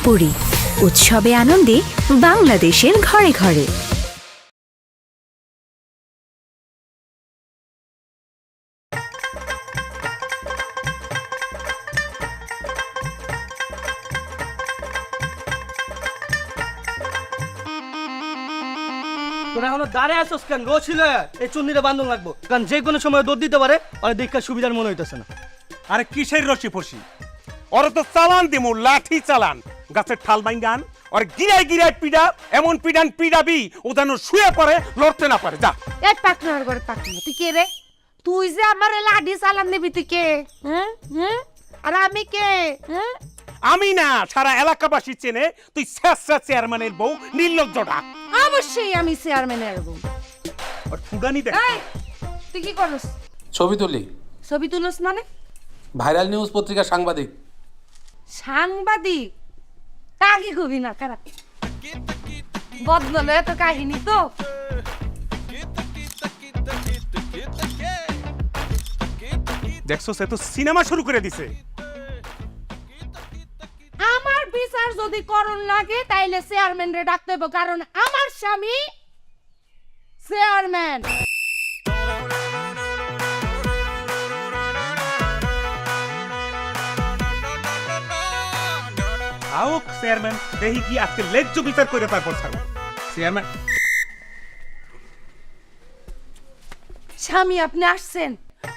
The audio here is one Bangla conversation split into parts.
পুরী, উৎসবে আনন্দে বাংলাদেশের ঘরে ঘরে। তোরা এখনো দাঁড়িয়ে আসছ কেন? রো ছিল এই চুন্নিরে বান্ধন লাগবো, কারণ যে কোনো সময় দৌড় দিতে পারে, আর দীক্ষার সুবিধার মনে হইতেছে না। আরে কিসের রশি ফসি? ওরা তো চালান দিমু, লাঠি চালান, গাছের ঠাল বাইঙ্গান, আর গিরাই গিরাই পিডা, এমন পিডান পিডাবি ও যেন শুয়ে পড়ে, লড়তে না পারে। যা এই পাকনার ঘরে পাকনা, তুই কে রে? তুই যে আমার লাঠি চালান দিবি, তুই কে? আর আমি কে? আমি না, সারা এলাকাবাসী চেনে তুই শেষরা চেয়ারম্যানের বউ নির্লজ্জটা। অবশ্যই আমি চেয়ারম্যানের বউ। আর ফুডানি দেখ। এই, তুই কি করস? ছবি তুলি। ছবি তুলস মানে? ভাইরাল নিউজ পত্রিকার সাংবাদিক। সাংবাদিক? কাকে কবি না কারা বদলে তো কাহিনী তো। দেখছো, সে তো সিনেমা শুরু করে দিছে। আমার বিচার যদি করণ লাগে তাইলে চেয়ারম্যান রে ডাকতে হবে, কারণ আমার স্বামী চেয়ারম্যান। আউক চেয়ারম্যান, দেখি কি আজকে লেজ্জ বিচার করে তারপর ছাড়ো। চেয়ারম্যান স্বামী, আপনি আসছেন,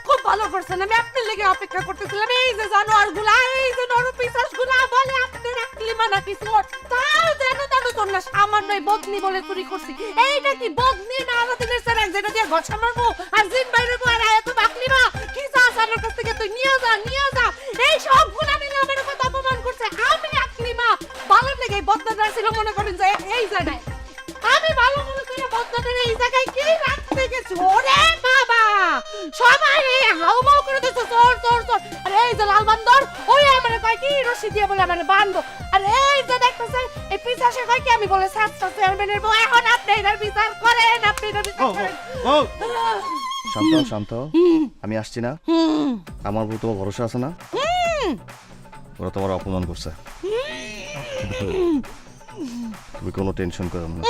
খুব ভালো করছেন। আমি আপনার লেগে অপেক্ষা করতেছিলাম। এই যে জানোয়ার গুলা, এই যে নরপিশাচ গুলা বলে আপনার আকলিমা না কিছু, তাও যেন জানো তোর না সামান্য বদনি বলে চুরি করছি। এইটা কি বদনি না আলাদিনের স্যার যেটা দিয়ে ঘর সামারবো আর জিন বাইরে গো আর এত আকলিমা কি চাস আমার কাছ থেকে? তুই নিয়ে যা, নিয়ে যা। এই সব গুলা মিলে আমার কথা অপমান করছে। আমি আকলিমা ভালো লেগে বদনাটা ছিল মনে করেন যে এই জায়গায় আমি ভালো মনে করে বদনাটা এই জায়গায় কি রাখতে গেছি। ওরে বাবা, সবাই হাউমাউ করে দিচ্ছে চোর চোর চোর। আরে এই যে লাল বান্দর, ওই আমারে কয় কি রশি দিয়ে বলে আমারে বান্ধব। আর এই যে দেখতেছেন এই পিছাসে কয় কি আমি বলে সাতটা চেয়ারম্যানের বউ। এখন আপনি এটার বিচার করেন, আপনি এটার বিচার করেন। শান্ত শান্ত, আমি আসছি না। আমার উপর তোমার ভরসা আছে না? ওরা তোমার অপমান করছে, তুমি কোনো টেনশন করো না,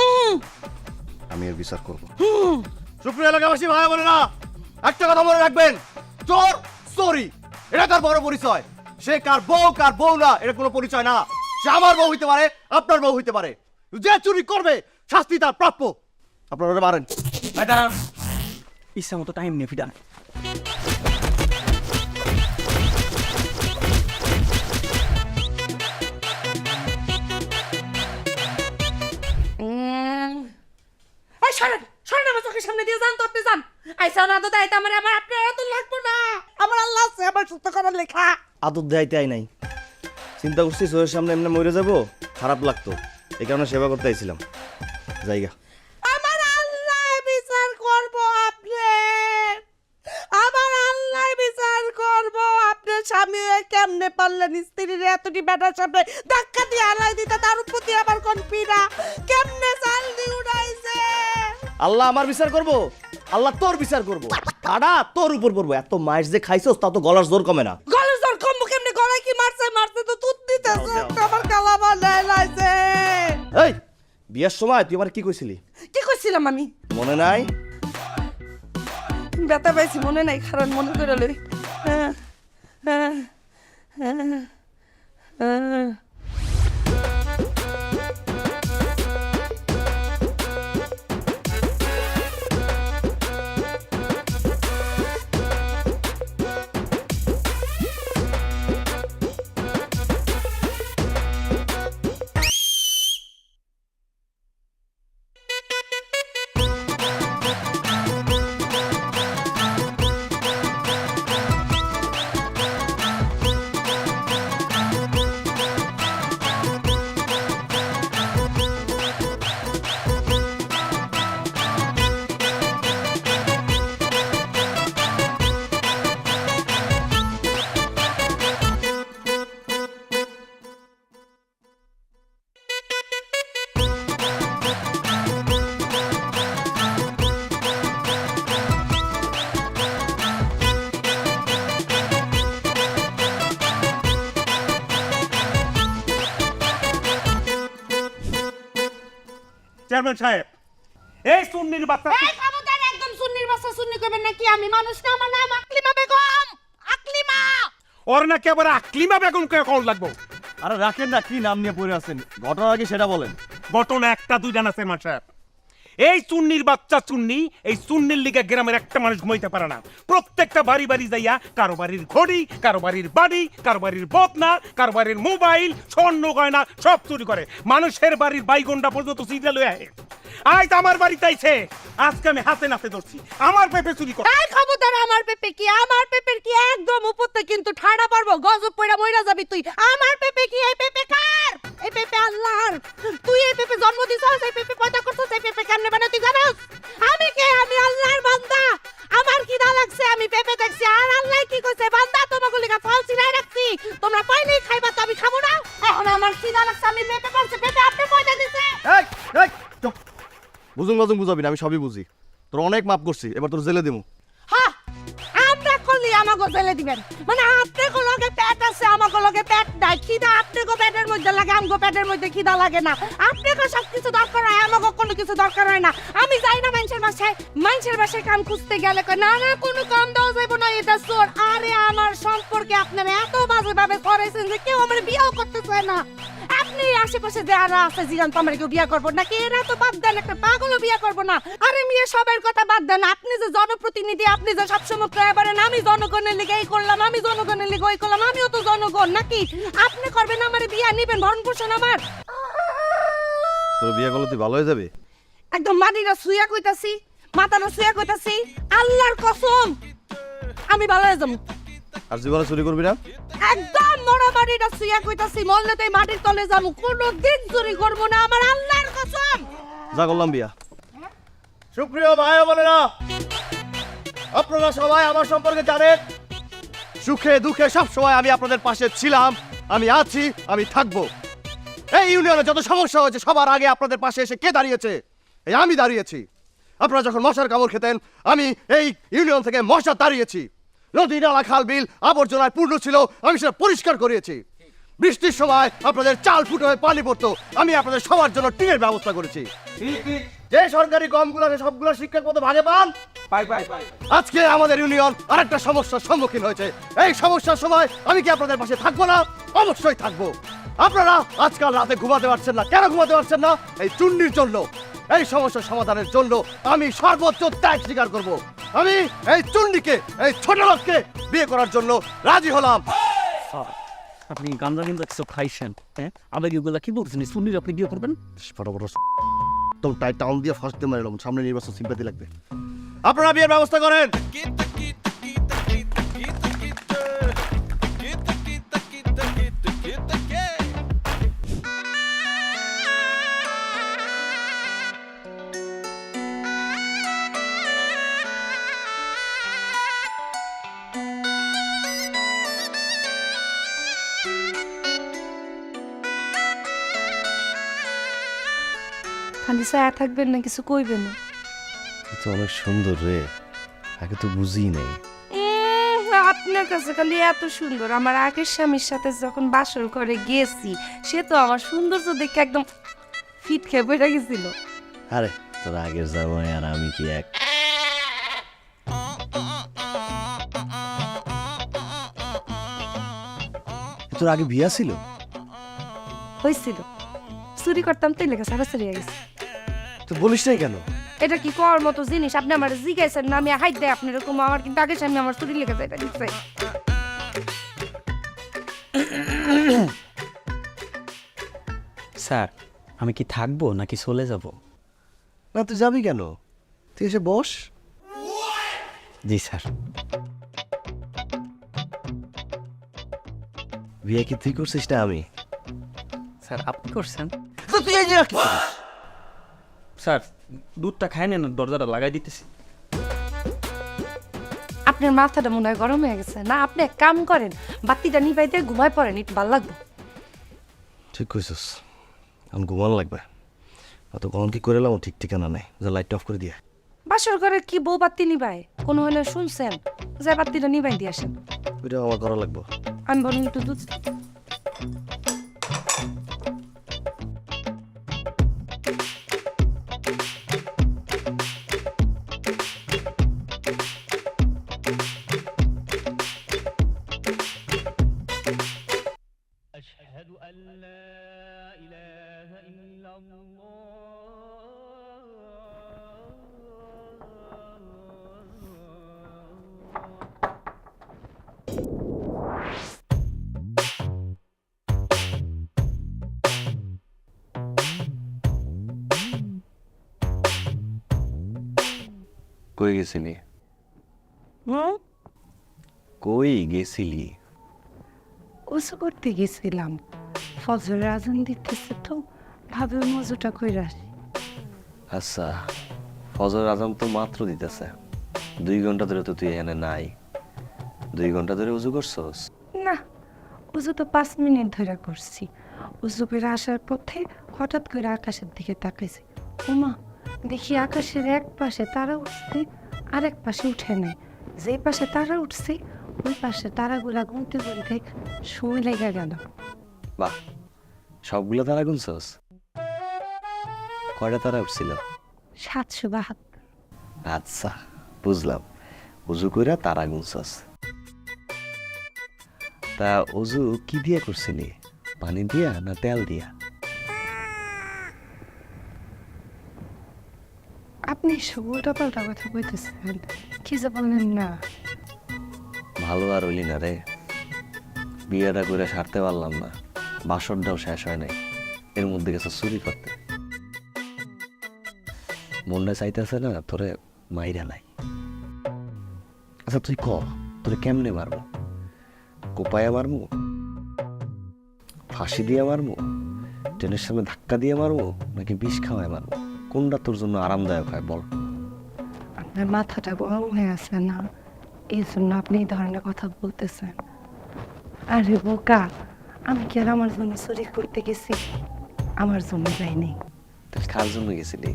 আমি এর বিচার করবো। সুপ্রিয় এলাকাবাসী ভাই বোনেরা, একটা কথা মনে রাখবেন, চোর চোরই, এটা তার বড় পরিচয়। সে কার বউ না, এটা কোনো পরিচয় না। সে আমার বউ হইতে পারে, আপনার বউ হইতে পারে। যে চুরি করবে শাস্তি তার প্রাপ্য। আপনারা মারেন। ইচ্ছা মতো টাইম নিয়ে ফিডান। এই সরেন, সরেন আমার চোখের সামনে দিয়ে যান তো, আপনি যান। আইসা না তো দাইতে আমার আপনার এত লাগবো না। আমার আল্লাহ আছে আমার সুস্থ করার লেখা। আদর দেয়াইতে আই নাই, চিন্তা করছি চোখের সামনে এমনি মরে যাবো, খারাপ লাগতো, এই কারণে সেবা করতে আইছিলাম। জায়গা আমার আল্লাহ বিচার করব আপনি, আমার আল্লাহ বিচার করব। আপনার স্বামী কেমনে পারলেন স্ত্রীর এতটি বেটার সামনে ধাক্কা দিয়ে আলাই দিতে, তার প্রতি আবার কোন পীড়া কেমনে চাল দিয়ে উড়াইছে। আল্লাহ আমার বিচার করবো, আল্লাহ তোর বিচার করবো, কাটা তোর উপর পড়বো। এত মাইস যে খাইছস তা তো গলার জোর কমে না। গলার জোর কমবো কেমনে? গলায় কি মারছে? মারছে তো তুত দিতেছে, আমার কালা বানায় লাইছে। এই বিয়ের সময় তুই আমার কি কইছিলি? কি কইছিলাম আমি? মনে নাই? ব্যথা পাইছি মনে নাই, কারণ মনে করে লই। চেয়ারম্যান সাহেব, এই সুন্নির বাচ্চা এই খবরদার, একদম সুন্নির বাচ্চা সুন্নি কইবেন নাকি? আমি মানুষ না, আমার নাম আকলিমা বেগম। আকলিমা। ওর নাকি আবার আকলিমা বেগমকে অ্যাকাউন্ট লাগবো। আরে রাখেন না, কি নাম নিয়ে পড়ে আছেন? ঘটনা কি সেটা বলেন। ঘটনা একটা দুইটা না চেয়ারম্যান সাহেব। এই চুন্নির বাচ্চা চুন্নি, এই চুন্নির লিগে গ্রামের একটা মানুষ ঘুমাইতে পারে না। প্রত্যেকটা বাড়ি বাড়ি যাইয়া কারো বাড়ির ঘড়ি, কারো বাড়ির বাড়ি, কারো বাড়ির বদনা, কারো বাড়ির মোবাইল, স্বর্ণ গয়না সব চুরি করে। মানুষের বাড়ির বাইগন্ডা পর্যন্ত সিরিয়াল হয়ে আহে। আজ আমার বাড়িতে আইছে, আজকে আমি হাতে নাতে ধরছি আমার পেঁপে চুরি করে। এই খবরদার, আমার পেপে কি? আমার পেপের কি একদম উপরতে কিন্তু ঠাড়া পারবো, গজব পয়রা মইরা যাবি তুই। আমার পেপে কি? এই পেপে কার? এই পেপে আল্লাহর। তুই এই পেপে জন্ম দিছস, এই পেপে পয়দা করছস, এই পেপে কেমনে বানাই তুই জানোস? আমি কে? আমি আল্লাহর বান্দা। আমার খিদা লাগছে, আমি পেপে দেখছি, আর আল্লাহ কি কইছে? বান্দা তোমাকে লিগা ফল ছিলাই রাখছি, তোমরা পাইলেই খাইবা, তো আমি খাবো না। এখন আমার খিদা লাগছে, আমি পেপে পারছি, পেপে আপনি পয়দা দিছে। এই এই চুপ। বুঝুন বাজুন বুঝাবি না, আমি সবই বুঝি। তোর অনেক মাপ করছি, এবার তোর জেলে দিমু। হ্যাঁ, আমরা করলি আমাকে জেলে দিবেন? মানে আপনি লগে পেট আছে, আমাকে লগে পেট নাই। খিদা আপনি পেটের মধ্যে লাগে, আমগো পেটের মধ্যে খিদা লাগে না। আপনি সব কিছু দরকার হয়, আমাকে কোনো কিছু দরকার হয় না। আমি যাই না মানুষের বাসায় কাম খুঁজতে গেলে কয়, না না কোনো কাম দেওয়া যাইব না, এটা চোর। আরে আমার সম্পর্কে আপনারা এত বাজে ভাবে করেছেন যে কেউ আমার বিয়েও করতে চায় না। আপনি আশেপাশে যারা আছে জিগান তো আমার কেউ বিয়ে করবো নাকি? এরা তো বাদ দেন, একটা পাগলও বিয়ে করবো না। আরে মেয়ে সবার কথা বাদ দেন, আপনি যে জনপ্রতিনিধি, আপনি যে সবসময় প্রায় বলেন আমি জনগণের লিগে এই করলাম, আমি জনগণের লিগে ওই করলাম, আমিও তো জনগণ নাকি? আপনি করবেন আমার বিয়ে, নিবেন ভরণ পোষণ আমার। তোর বিয়ে করলে তুই ভালো হয়ে যাবে। একদম মাটিটা শুয়া কইতাছি, মাথাটা শুয়া কইতাছি, আল্লাহর কসম আমি ভালো হয়ে যাবো। আর জীবনে চুরি করবি না। একদম মরা মাটিটা শুয়া কইতাছি, মরলে তো এই মাটির তলে যাবো, কোনোদিন চুরি করবো না, আমার আল্লাহর কসম। যা করলাম বিয়া। সুপ্রিয় ভাই বোনেরা, আপনারা সবাই আমার সম্পর্কে জানেন। সুখে দুঃখে সব সময় আমি আপনাদের পাশে ছিলাম, আমি আছি, আমি থাকবো। এই ইউনিয়নে যত সমস্যা হয়েছে সবার আগে আপনাদের পাশে এসে কে দাঁড়িয়েছে? এই আমি দাঁড়িয়েছি। আপনারা যখন মশার কামড় খেতেন, আমি এই ইউনিয়ন থেকে মশা তাড়িয়েছি। নদী নালা খাল বিল আবর্জনায় পূর্ণ ছিল, আমি সেটা পরিষ্কার করিয়েছি। বৃষ্টির সময় আপনাদের চাল ফুটো হয়ে পানি পড়তো, আমি আপনাদের সবার জন্য টিনের ব্যবস্থা করেছি। যে সরকারি কমগুলো আছে সবগুলো শিক্ষক মতো ভাগে পান। আজকে আমাদের ইউনিয়ন আরেকটা সমস্যার সম্মুখীন হয়েছে। এই সমস্যার সময় আমি কি আপনাদের পাশে থাকবো না? অবশ্যই থাকবো। আপনারা আজকাল রাতে ঘুমাতে পারছেন না, কেন ঘুমাতে পারছেন না? এই চুন্নির জন্য। এই সমস্যার সমাধানের জন্য আমি সর্বোচ্চ ত্যাগ স্বীকার করব। আমি এই চুন্নিকে, এই ছোট লোককে বিয়ে করার জন্য রাজি হলাম। আপনি গান্দা কিন্তু একসব খাইছেন, হ্যাঁ? আবার এগুলা কি বলছেন? সুন্নির আপনি বিয়ে করবেন? তোর টাই টাউন দিয়ে ফাঁসতে মারিলাম, সামনে নির্বাচন সিম্পাতি লাগবে। আপনারা বিয়ের ব্যবস্থা করেন। খালি ছায়া থাকবেন না, কিছু কইবেন না? তো অনেক সুন্দর রে, আগে তো বুঝি নাই। আপনার কাছে খালি এত সুন্দর। আমার আগের স্বামীর সাথে যখন বাসর করে গেছি, সে তো আমার সৌন্দর্য দেখে একদম ফিট খেয়ে বইটা গেছিল। আরে তোর আগের জামাই আর আমি কি এক? তোর আগে বিয়া ছিল? হয়েছিল, চুরি করতাম তো লেখা সারা চলিয়ে গেছে। তো বলিস নাই কেন? এটা কি কর মতো জিনিস? আপনি আমার জিজ্ঞাসেন না, আমি হাইট দেয় আপনি এরকম। আমার কিন্তু আগের স্বামী আমার চুরি লেখা যায়, এটা দিচ্ছে। স্যার, আমি কি থাকবো নাকি চলে যাব? না তুই যাবি কেন? তুই এসে বস। জি স্যার। বিয়ে কি তুই করছিস না আমি? স্যার আপনি করছেন? তো তুই এই যে কি করিস? স্যার দুধটা খায় নেন, দরজাটা লাগাই দিতেছি। আপনার মাথাটা মনে হয় গরম হয়ে গেছে না? আপনি এক কাম করেন, বাতিটা নিভাই দিয়ে ঘুমায় পড়েন, একটু ভালো লাগবে। ঠিক কইছিস, এখন ঘুমানো লাগবে। অত কখন কি করে এলাম ঠিক ঠিকানা নাই। যা লাইট অফ করে দিয়ে। বাসর ঘরে কি বউ বাতি নিবাই? কোনো হলে শুনছেন যে বাতিটা নিভাই দিয়ে আসেন। ওইটা আমার করা লাগবে। আমি বলুন একটু দুধ। কই গেছিলি? কই গেছিলি? ওসু করতে গেছিলাম, ফজরের আজান দিতেছে তো ভাবে মজুটা কইরা আসি। আচ্ছা, ফজর আজান তো মাত্র দিতেছে, 2 ঘন্টা ধরে তো তুই এখানে নাই। 2 ঘন্টা ধরে উজু করছস? না, উজু তো 5 মিনিট ধরে করছি। উজু করে আসার পথে হঠাৎ করে আকাশের দিকে তাকাইছি, ওমা দেখি আকাশের এক পাশে তারা উঠছে আর এক পাশে উঠে নাই। যে পাশে তারা উঠছে ওই পাশে তারাগুলা গুনতে গুনতে সময় লেগে গেল। বাহ, সবগুলো তারা গুনছস? কয়টা তারা উঠছিল? 772। আচ্ছা, বুঝলাম, উজু কইরা তারা গুনছস। তা উজু কি দিয়া করছিলি? পানি দিয়া না তেল দিয়া? আপনি সব উল্টা পাল্টা কথা কইতেছেন, কি যে বলেন না। ভালো আর হইলি না রে, বিয়েটা করে সারতে পারলাম না, বাসরটাও শেষ হয় নাই, এর মধ্যে গেছে চুরি করতে। মনটা চাইতেছে না তোরে মাইরা নাই। আচ্ছা তুই ক, তোরে কেমনে মারবো? কোপায়া মারবো, ফাঁসি দিয়ে মারবো, ট্রেনের সামনে ধাক্কা দিয়ে মারবো, নাকি বিষ খাওয়ায় মারবো? কোনটা তোর জন্য আরামদায়ক হয় বল? আপনার মাথাটা গরম হয়ে আছে না, এই জন্য আপনি এই ধরনের কথা বলতেছেন। আরে বোকা, আমি কি আর আমার জন্য চুরি করতে গেছি? আমার জন্য যাইনি, তুই কার জন্য গেছিলি?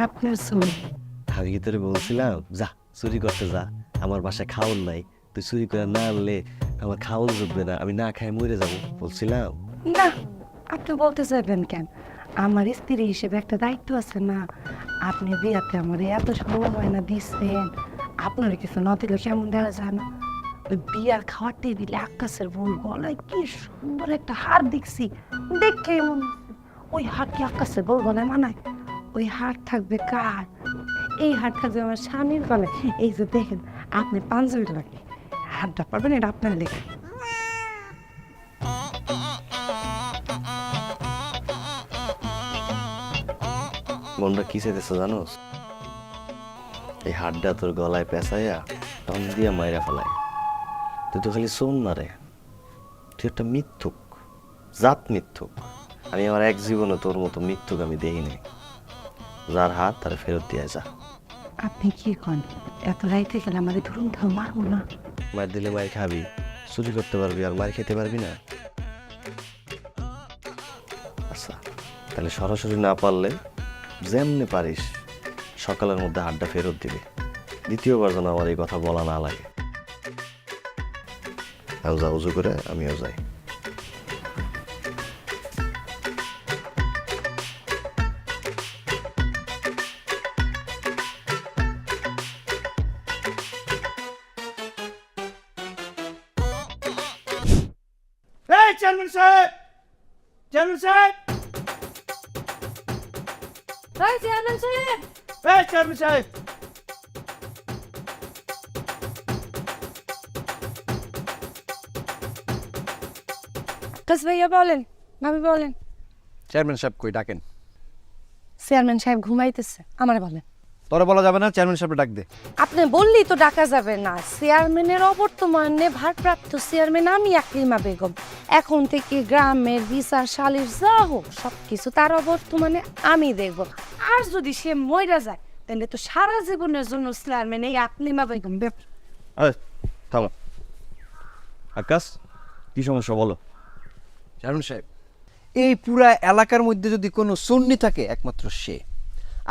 আপনার জন্য। আমি কি তোরে বলছিলাম যা চুরি করতে যা, আমার বাসায় খাওয়ার নাই, তুই চুরি করে না আনলে আমার খাওয়ার জুটবে না, আমি না খাই মরে যাবো বলছিলাম? না, আপনি বলতে চাইবেন কেন? আমার স্ত্রী হিসেবে একটা দায়িত্ব আছে না। আপনি বিয়াতে আমার এত সময় না দিচ্ছেন, আপনার কিছু না দিলে কেমন দেখা যায় না? ওই বিয়ার খাওয়ার টেবিলে আকাশের বউ গলায় কি সুন্দর একটা হার দেখছি, দেখে মনে হচ্ছে ওই হার কি আকাশের বউ গলায় মানায়? ওই হার থাকবে কার? এই হার থাকবে আমার স্বামীর গলায়। এই যে দেখেন, আপনি পাঞ্জাবি লাগে হারটা পারবেন, এটা আপনার লেখা। মনটা কি চাইতেছে জানোস? এই হাড্ডা তোর গলায় পেঁচাইয়া টন দিয়া মাইরা ফেলায়। তুই তো খালি শোন না রে, তুই একটা মিথ্যুক, জাত মিথ্যুক। আমি আমার এক জীবনে তোর মতো মিথ্যুক আমি দেখিনি। যার হাত তার ফেরত দিয়ে যা। আপনি কি কন? এত রাইতে গেলে আমাদের ধরুন ধাও মারবো না? মার দিলে মার খাবি, চুরি করতে পারবি আর মার খেতে পারবি না? আচ্ছা, তাহলে সরাসরি না পারলে যেমনি পারিস সকালের মধ্যে হাড্ডা ফেরত দিবি। দ্বিতীয়বার যেন আমার এই কথা বলা না লাগে। আমি যা উজু করে আমিও যাই। এই চেয়ারম্যান সাহেব, চেয়ারম্যান সাহেব, এই চেয়ারম্যান সাহেব, এই চেয়ারম্যান সাহেব। কাজ ভাইয়া বলেন, ভাবি বলেন। চেয়ারম্যান সাহেব কই ডাকেন? চেয়ারম্যান সাহেব ঘুমাইতেছে, আমারে বলেন। তোরে বলা যাবে না, চেয়ারম্যান সাহেব ডাক দে। আপনি বললেই তো ডাকা যাবে না। চেয়ারম্যানের অবর্তমানে ভারপ্রাপ্ত চেয়ারম্যান আমি আকলিমা বেগম। এখন থেকে গ্রামের বিচার সালিশ যা হোক সবকিছু তার অবর্তমানে আমি দেখব। আর যদি সে মইরা যায় তাহলে তো সারা জীবনের জন্য চেয়ারম্যান এই আকলিমা বেগম। থামো। আকাশ, কি সমস্যা বলো? চেয়ারম্যান সাহেব, এই পুরা এলাকার মধ্যে যদি কোনো সুন্নি থাকে একমাত্র সে।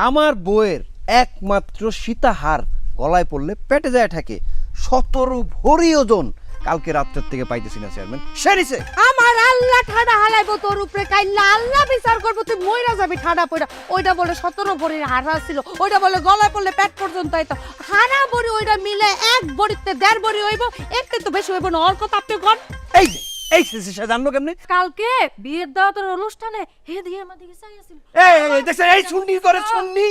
আমার বউয়ের একমাত্র সীতাহার গলায় পড়লে পেটে যায় থাকে, 17 ভরি ওজন। কালকে রাত্রের থেকে পাইতেছি না চেয়ারম্যান, সে নিছে। আমার আল্লাহ ঠাডা হালাইবো তোর উপরে, কাইল্লা আল্লাহ বিচার করবো, তুই মইরা যাবি ঠাডা পড়া। ওইটা বলে 17 ভরির হারা ছিল, ওইটা বলে গলায় পড়লে পেট পর্যন্ত আইতো। হারা ভরি ওইটা মিলে 1 ভরিতে 1.5 ভরি হইব, এর তো বেশি হইব না। ওর কথা আপনি কন। এই যে এই সে জানলো কেমনে? কালকে বিয়ের দাওয়াতের অনুষ্ঠানে হে দিয়ে আমার দিকে চাইছিল। এই দেখছেন, এই চুন্নি করে চুন্নি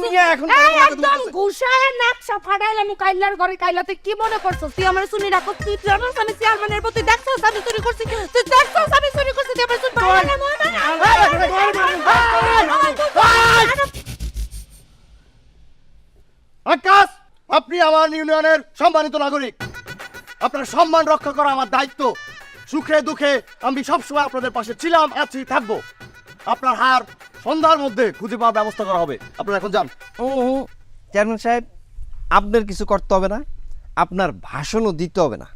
নিয়ে এখন এই একদম ঘুষায় নাকশা ফাটাইলাম কাইলার ঘরে। কাইলাতে কি মনে করছস তুই আমার শুনি রাখছ? তুই জানোস আমি চেয়ারম্যানের প্রতি দেখছস আমি চুরি করছি? তুই দেখছস আমি চুরি করছি? তুই আমার শুন আকাশ, আপনি আমার ইউনিয়নের সম্মানিত নাগরিক। আপনার সম্মান রক্ষা করা আমার দায়িত্ব। সুখে দুঃখে আমি সবসময় আপনাদের পাশে ছিলাম, আছি, থাকবো। আপনার হার সন্ধ্যার মধ্যে খুঁজে পাওয়ার ব্যবস্থা করা হবে। আপনারা এখন যান। চেয়ারম্যান সাহেব, আপনার কিছু করতে হবে না, আপনার ভাষণও দিতে হবে না।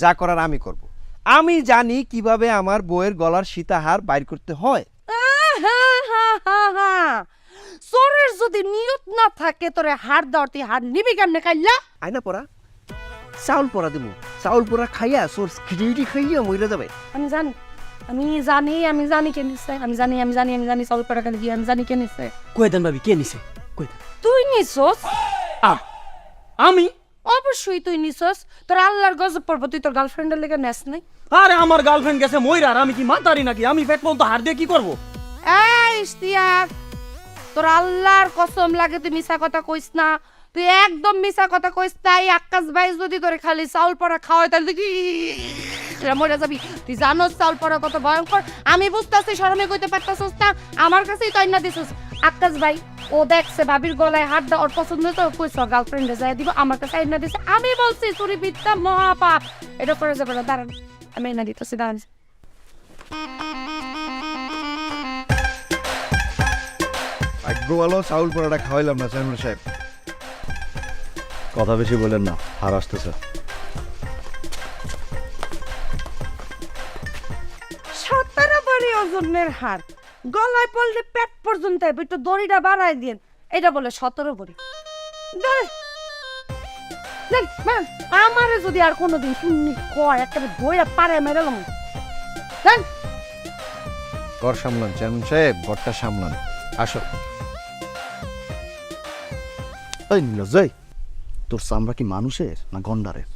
যা করার আমি করব। আমি জানি কিভাবে আমার বউয়ের গলার সীতাহার বাইর করতে হয়। সোরের যদি নিয়ত না থাকে তোরে হার দাওতে হার নিবি কেমনে কাইলা? আয়না পড়া চাউল পড়া দেবো, চাউল পড়া খাইয়া সোর খিচুড়ি খাইয়া মরে যাবে। আমি জানি কে নিছে। আমি জানি চাউল পড়া কালি আমি জানি কে নিছে। কই দেন ভাবি, কে নিছে? কই দেন। তুই নিছস? আমি? অবশ্যই তুই নিছস। তোর আল্লাহর গজব পড়বো, তুই তোর গার্লফ্রেন্ডের লেগে নেস নাই? আরে আমার গার্লফ্রেন্ড গেছে মইরা, আর আমি কি মাতারি নাকি? আমি পেট পর্যন্ত হার দিয়ে কি করবো? এই ইশতিয়াক, তোর আল্লাহর কসম লাগে তুই মিছা কথা কইস না। তুই একদম মিছা কথা কইস না। এই আকাশ ভাই যদি তোরে খালি চাউল পড়া খাওয়ায় তাহলে তুই মরে যাবি। তুই জানোস চাউল পড়া কত ভয়ঙ্কর? আমি বুঝতেছি, শরমে কইতে পারতাছিস না, আমার কাছেই তো আইনা দিছিস। আকাশ ভাই ও দেখছে ভাবির গলায় হাত দা, ওর পছন্দ তো কইছ গার্লফ্রেন্ডে যাই দিব, আমার কাছে আইনা দিছে। আমি বলছি চুরি বিদ্যা মহাপাপ, এটা করে যাবে না। দাঁড়ান, আমি আইনা দিতেছি, দাঁড়ান। ভাগ্য ভালো চাউল পড়াটা খাওয়াইলাম না চেয়ারম্যান সাহেব। কথা বেশি বলেন না, হার আসতেছে। 17 ভরি ওজনের হার গলায় পড়লে পেট পর্যন্ত একটু দড়িটা বাড়াই দিন। এটা বলে 17 ভরি। আমারে যদি আর কোনোদিন শুননি কয় একটা বইরা পারে মেরালাম। ঘর সামলান চেয়ারম্যান সাহেব, ঘরটা সামলান। আসো। এই নিলজয়, তোর চামড়া কি মানুষের না গন্ডারের?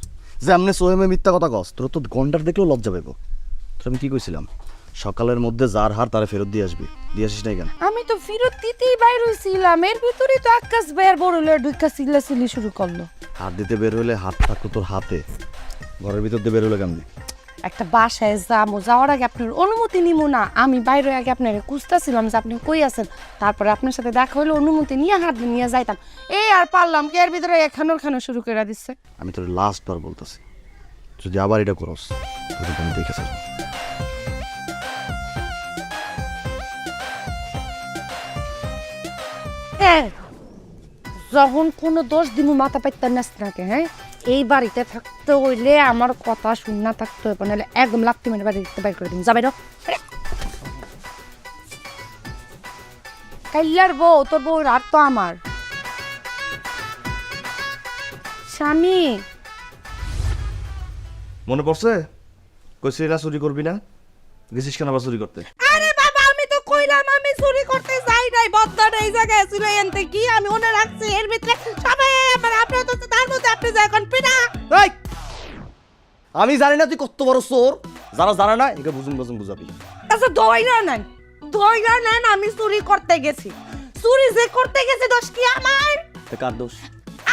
যে আমনে সোহেমে মিথ্যা কথা কস, তোর তো গন্ডার দেখলেও লজ্জা পাইব। তোর আমি কি কইছিলাম, সকালের মধ্যে যার হার তারে ফেরত দিয়ে আসবি। দিয়ে আসিস না কেন? আমি তো ফেরত দিতেই বাইর হইছিলাম, এর ভিতরেই তো আকাশ ভাইয়ের বড় লয়ে ঢুকা চিল্লাচিল্লি শুরু করলো। হাত দিতে বের হইলে হাত থাকতো তোর হাতে, ঘরের ভিতর দিয়ে বের হইলে কেমনি? একটা বাসায় যাবো, যাওয়ার আগে আপনার অনুমতি নিব না। আমি বাইরে আগে আপনার খুঁজতেছিলাম যে আপনি কই আছেন, তারপরে আপনার সাথে দেখা হইলে অনুমতি নিয়ে হাত নিয়ে যাইতাম। এই আর পারলাম কি, এর ভিতরে খানো শুরু করে দিচ্ছে। আমি তোর লাস্ট বার বলতেছি, যদি আবার এটা করস তোকে আমি দেখেছি। যখন কোনো দোষ দিন মাথা পাইতেন নাকে, হ্যাঁ এই বাড়িতে থাকতে হইলে আমার কথা শুন না থাকতে হবে, নাহলে একদম লাত্তি মেরে বাড়ি বাইর করে দিন। যাবে কাইলার বউ, তোর বউ রাত তো আমার স্বামী। মনে পড়ছে কইছিস না চুরি করবি না, গেছিস কেন আবার চুরি করতে? আরে বাবা, আমি তো কইলাম আমি চুরি করতে যাই নাই, বদনাটা এই জায়গায় ছিল। এনতে কি আমি মনে রাখছি, এর ভিতরে সবাই আপনার তো তার মধ্যে আপনি যাই এখন পিনা। এই, আমি জানি না তুই কত বড় চোর, যারা জানে না একে বুঝুন বুঝাবি। আচ্ছা দইরা নেন আমি চুরি করতে গেছি। চুরি যে করতে গেছে দোষ কি আমার? কার দোষ?